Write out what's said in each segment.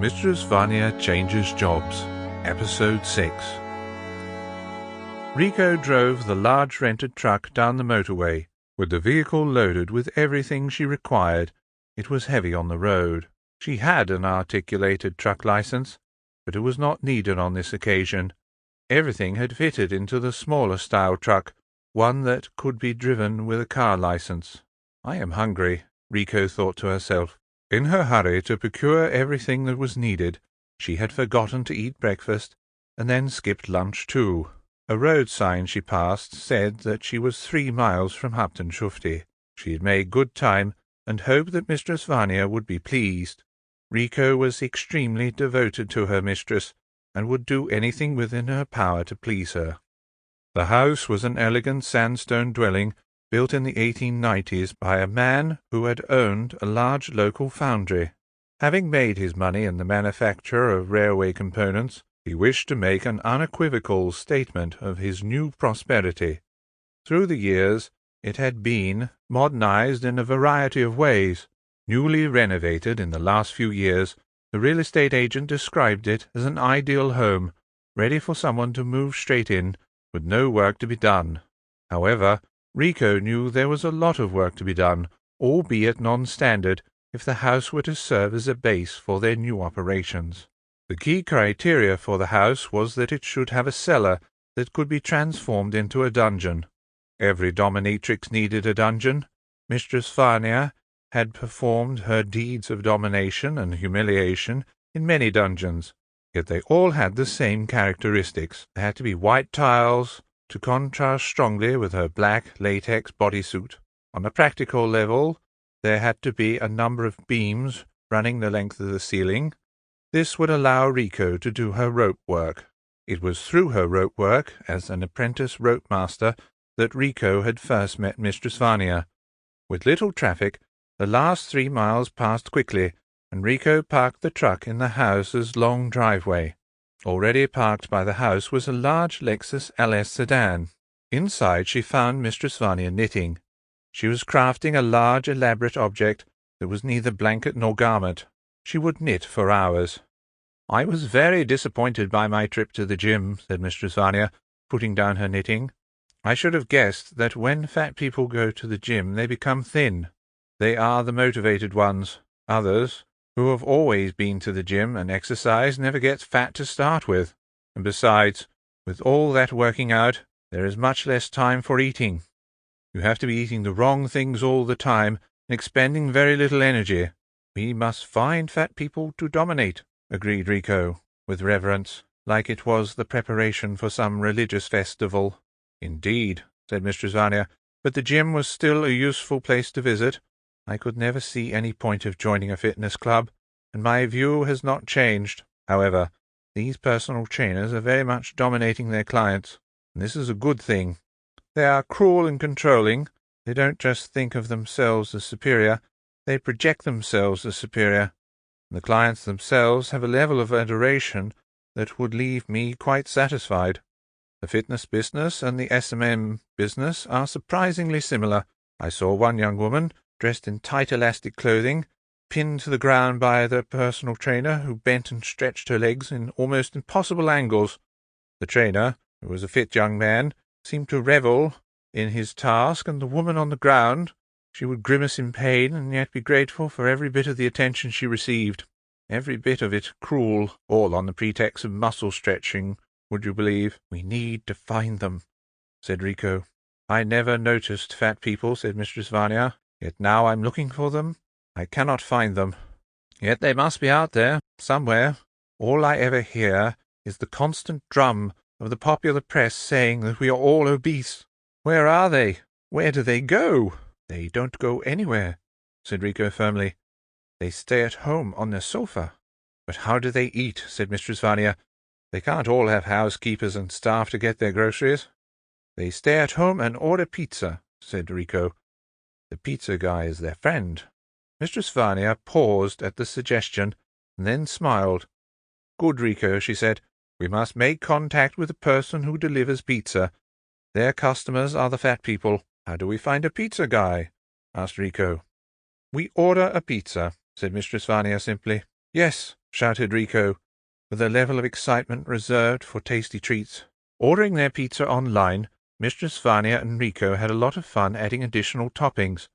Mistress Vania Changes Jobs, Episode 6. Riko drove the large rented truck down the motorway, with the vehicle loaded with everything she required. It was heavy on the road. She had an articulated truck license, but it was not needed on this occasion. Everything had fitted into the smaller style truck, one that could be driven with a car license. "I am hungry," Riko thought to herself. In her hurry to procure everything that was needed, she had forgotten to eat breakfast, and then skipped lunch too. A road sign she passed said that she was 3 miles from Hapten-Shufti. She had made good time, and hoped that Mistress Vania would be pleased. Riko was extremely devoted to her mistress, and would do anything within her power to please her. The house was an elegant sandstone dwelling, built in the 1890s by a man who had owned a large local foundry. Having made his money in the manufacture of railway components, he wished to make an unequivocal statement of his new prosperity. Through the years, it had been modernized in a variety of ways. Newly renovated in the last few years, the real estate agent described it as an ideal home, ready for someone to move straight in, with no work to be done. However, Riko knew there was a lot of work to be done, albeit non-standard, if the house were to serve as a base for their new operations. The key criteria for the house was that it should have a cellar that could be transformed into a dungeon. Every dominatrix needed a dungeon. Mistress Vania had performed her deeds of domination and humiliation in many dungeons, yet they all had the same characteristics. There had to be white tiles, to contrast strongly with her black latex bodysuit. On a practical level, there had to be a number of beams running the length of the ceiling. This would allow Riko to do her rope work. It was through her rope work, as an apprentice rope master, that Riko had first met Mistress Vania. With little traffic, the last 3 miles passed quickly, and Riko parked the truck in the house's long driveway. Already parked by the house was a large Lexus LS sedan. Inside she found Mistress Vania knitting. She was crafting a large, elaborate object that was neither blanket nor garment. She would knit for hours. "I was very disappointed by my trip to the gym," said Mistress Vania, putting down her knitting. "I should have guessed that when fat people go to the gym they become thin. They are the motivated ones. Others, who have always been to the gym and exercise, never get fat to start with. And besides, with all that working out, there is much less time for eating. You have to be eating the wrong things all the time and expending very little energy. We must find fat people to dominate," agreed Riko, with reverence, like it was the preparation for some religious festival. "Indeed," said Mistress Vania, "but the gym was still a useful place to visit. I could never see any point of joining a fitness club, and my view has not changed. However, these personal trainers are very much dominating their clients, and this is a good thing. They are cruel and controlling. They don't just think of themselves as superior, they project themselves as superior, and the clients themselves have a level of adoration that would leave me quite satisfied. The fitness business and the S&M business are surprisingly similar. I saw one young woman, dressed in tight elastic clothing, pinned to the ground by the personal trainer, who bent and stretched her legs in almost impossible angles. The trainer, who was a fit young man, seemed to revel in his task, and the woman on the ground, she would grimace in pain and yet be grateful for every bit of the attention she received. Every bit of it cruel, all on the pretext of muscle stretching, would you believe? We need to find them," said Riko. "I never noticed fat people," said Mistress Vania. "Yet now I'm looking for them. I cannot find them. Yet they must be out there, somewhere. All I ever hear is the constant drum of the popular press saying that we are all obese. Where are they? Where do they go?" "They don't go anywhere," said Riko firmly. "They stay at home on their sofa." "But how do they eat?" said Mistress Vania. "They can't all have housekeepers and staff to get their groceries." "They stay at home and order pizza," said Riko. "The pizza guy is their friend." Mistress Vania paused at the suggestion, and then smiled. "Good, Riko," she said. "We must make contact with the person who delivers pizza. Their customers are the fat people." "How do we find a pizza guy?" asked Riko. "We order a pizza," said Mistress Vania simply. Yes, shouted Riko, with a level of excitement reserved for tasty treats. Ordering their pizza online, Mistress Vania and Riko had a lot of fun adding additional toppings.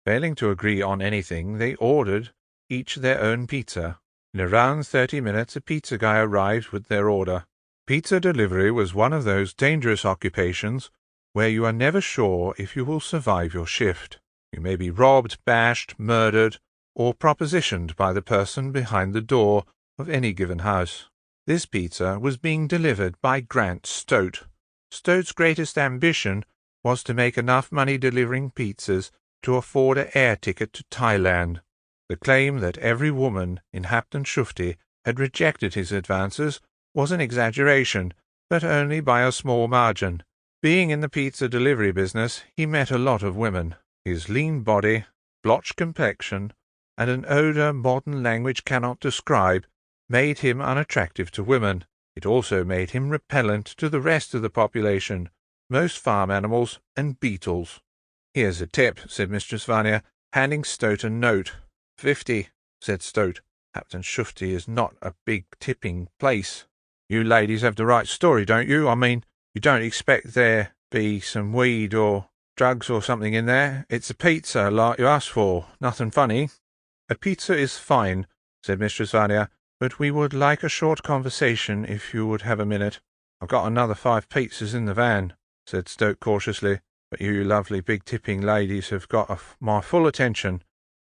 Failing to agree on anything, they ordered each their own pizza. In around 30 minutes, a pizza guy arrived with their order. Pizza delivery was one of those dangerous occupations where you are never sure if you will survive your shift. You may be robbed, bashed, murdered, or propositioned by the person behind the door of any given house. This pizza was being delivered by Grant Stoat. Stoat's greatest ambition was to make enough money delivering pizzas to afford an air ticket to Thailand. The claim that every woman in Hapten-Shufti had rejected his advances was an exaggeration, but only by a small margin. Being in the pizza delivery business, he met a lot of women. His lean body, blotched complexion, and an odour modern language cannot describe made him unattractive to women. It also made him repellent to the rest of the population, most farm animals and beetles. "Here's a tip," said Mistress Vania, handing Stoat a note. "50," said Stoat. "Hapten-Shufti is not a big tipping place. You ladies have the right story, don't you? I mean, you don't expect there be some weed or drugs or something in there. It's a pizza like you asked for. Nothing funny." "A pizza is fine," said Mistress Vania, "but we would like a short conversation if you would have a minute." "I've got another 5 pizzas in the van," said Stoat cautiously, "but you lovely big tipping ladies have got my full attention.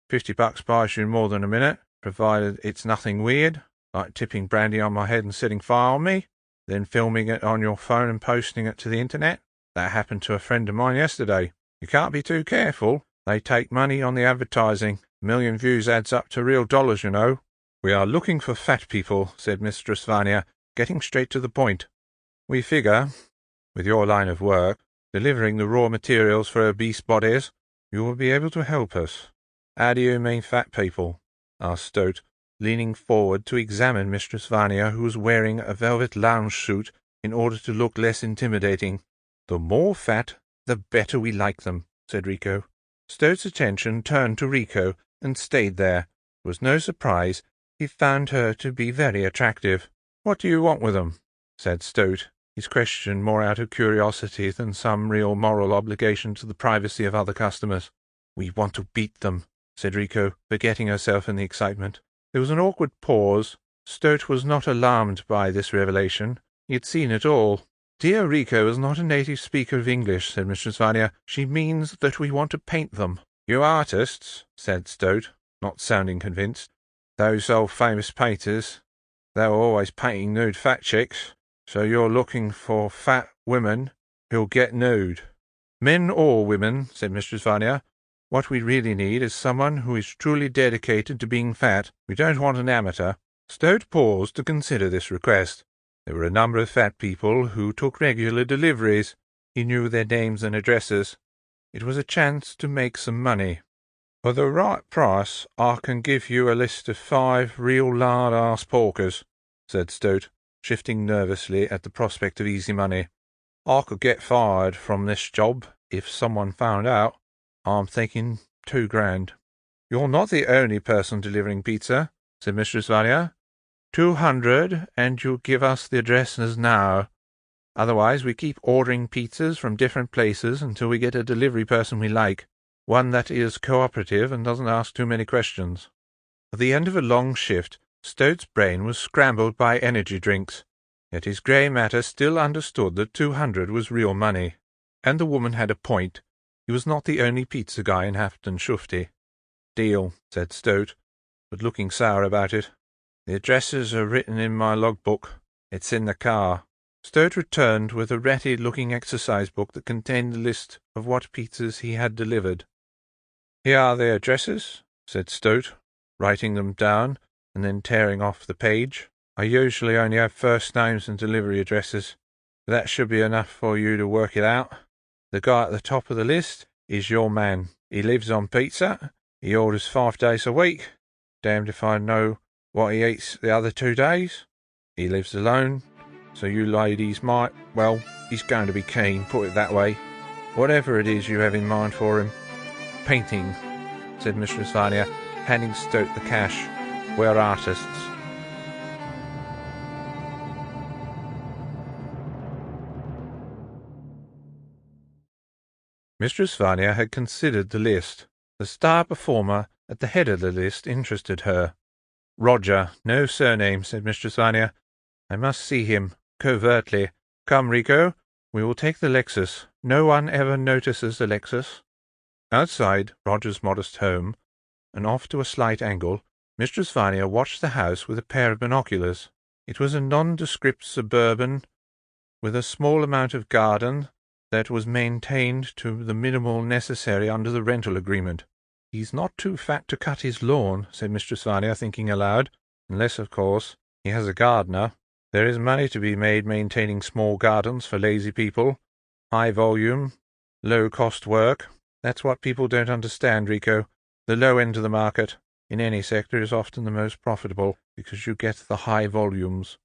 $50 buys you more than a minute, provided it's nothing weird, like tipping brandy on my head and setting fire on me, then filming it on your phone and posting it to the internet. That happened to a friend of mine yesterday. You can't be too careful. They take money on the advertising. A million views adds up to real dollars, you know." "We are looking for fat people," said Mistress Vania, getting straight to the point. "We figure, with your line of work, delivering the raw materials for obese bodies, you will be able to help us." "How do you mean fat people?" asked Stoat, leaning forward to examine Mistress Vania, who was wearing a velvet lounge suit in order to look less intimidating. "The more fat, the better we like them," said Riko. Stoat's attention turned to Riko and stayed there. It was no surprise he found her to be very attractive. "What do you want with them?" said Stoat, his question more out of curiosity than some real moral obligation to the privacy of other customers. "We want to beat them," said Riko, forgetting herself in the excitement. There was an awkward pause. Stoat was not alarmed by this revelation. He had seen it all. "Dear Riko is not a native speaker of English," said Mistress Vania. "She means that we want to paint them." "You artists?" said Stoat, not sounding convinced. "Those old famous painters, they were always painting nude fat chicks. So you're looking for fat women who'll get nude." "Men or women," said Mistress Vania. "What we really need is someone who is truly dedicated to being fat. We don't want an amateur." Stoat paused to consider this request. There were a number of fat people who took regular deliveries. He knew their names and addresses. It was a chance to make some money. "For the right price, I can give you a list of 5 real lard-ass porkers," said Stoat, shifting nervously at the prospect of easy money. "I could get fired from this job if someone found out. I'm thinking 2 grand. "You're not the only person delivering pizza," said Mistress Vania. 200, and you give us the addresses now. Otherwise we keep ordering pizzas from different places until we get a delivery person we like, one that is cooperative and doesn't ask too many questions." At the end of a long shift, Stoat's brain was scrambled by energy drinks, yet his grey matter still understood that 200 was real money. And the woman had a point. He was not the only pizza guy in Hapten-Shufti. "Deal," said Stoat, but looking sour about it. "The addresses are written in my logbook. It's in the car." Stoat returned with a ratty-looking exercise book that contained a list of what pizzas he had delivered. "Here are the addresses," said Stoat, writing them down and then tearing off the page. "I usually only have first names and delivery addresses, but that should be enough for you to work it out. The guy at the top of the list is your man. He lives on pizza. He orders 5 days a week. Damned if I know what he eats the other 2 days. He lives alone, so you ladies might, well, he's going to be keen, put it that way. Whatever it is you have in mind for him." "Painting," said Mistress Vania, handing Stoat the cash. We're artists. Mistress Vania had considered the list. The star performer at the head of the list interested her. Roger, no surname, said Mistress Vania. I must see him, covertly. Come, Riko, we will take the Lexus. No one ever notices the Lexus. Outside Roger's modest home, and off to a slight angle, Mistress Vania watched the house with a pair of binoculars. It was a nondescript suburban, with a small amount of garden that was maintained to the minimal necessary under the rental agreement. He's not too fat to cut his lawn, said Mistress Vania, thinking aloud, unless, of course, he has a gardener. There is money to be made maintaining small gardens for lazy people. High volume, low-cost work. That's what people don't understand, Riko. The low end of the market, in any sector, is often the most profitable, because you get the high volumes.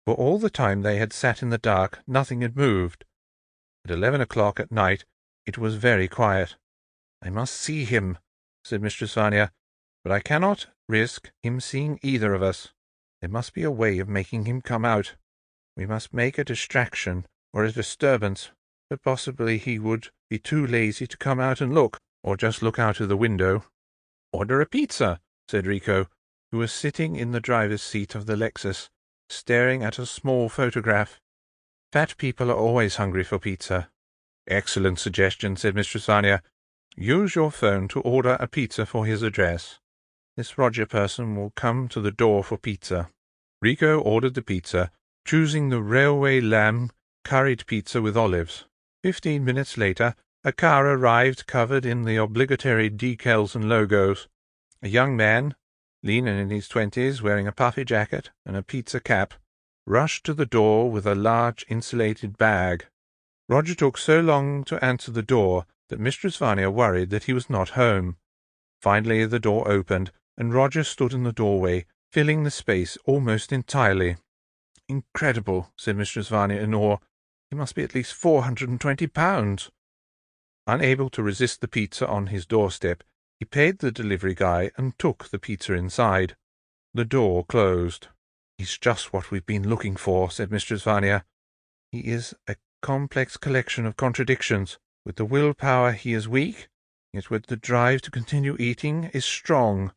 For all the time they had sat in the dark, nothing had moved. At 11 o'clock at night it was very quiet. I must see him, said Mistress Vania, but I cannot risk him seeing either of us. There must be a way of making him come out. We must make a distraction or a disturbance, but possibly he would be too lazy to come out and look, or just look out of the window. Order a pizza, said Riko, who was sitting in the driver's seat of the Lexus, staring at a small photograph. Fat people are always hungry for pizza. Excellent suggestion, said Mistress Vania. Use your phone to order a pizza for his address. This Roger person will come to the door for pizza. Riko ordered the pizza, choosing the railway lamb curried pizza with olives. 15 minutes later, a car arrived covered in the obligatory decals and logos. A young man, lean and in his 20s, wearing a puffy jacket and a pizza cap, rushed to the door with a large insulated bag. Roger took so long to answer the door that Mistress Vania worried that he was not home. Finally the door opened, and Roger stood in the doorway, filling the space almost entirely. Incredible, said Mistress Vania in awe. He must be at least 420 pounds. Unable to resist the pizza on his doorstep, he paid the delivery guy and took the pizza inside. The door closed. He's just what we've been looking for, said Mistress Vania. He is a complex collection of contradictions. With the willpower he is weak, yet with the drive to continue eating is strong.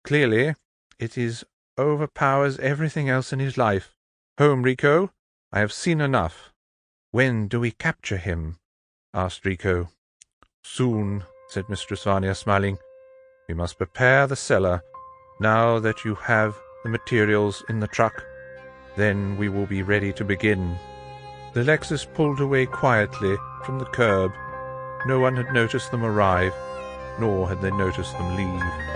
Clearly, it overpowers everything else in his life. Home, Riko. I have seen enough. When do we capture him? Asked Riko. Soon, said Mistress Vania, smiling. We must prepare the cellar, now that you have the materials in the truck. Then we will be ready to begin. The Lexus pulled away quietly from the curb. No one had noticed them arrive, nor had they noticed them leave.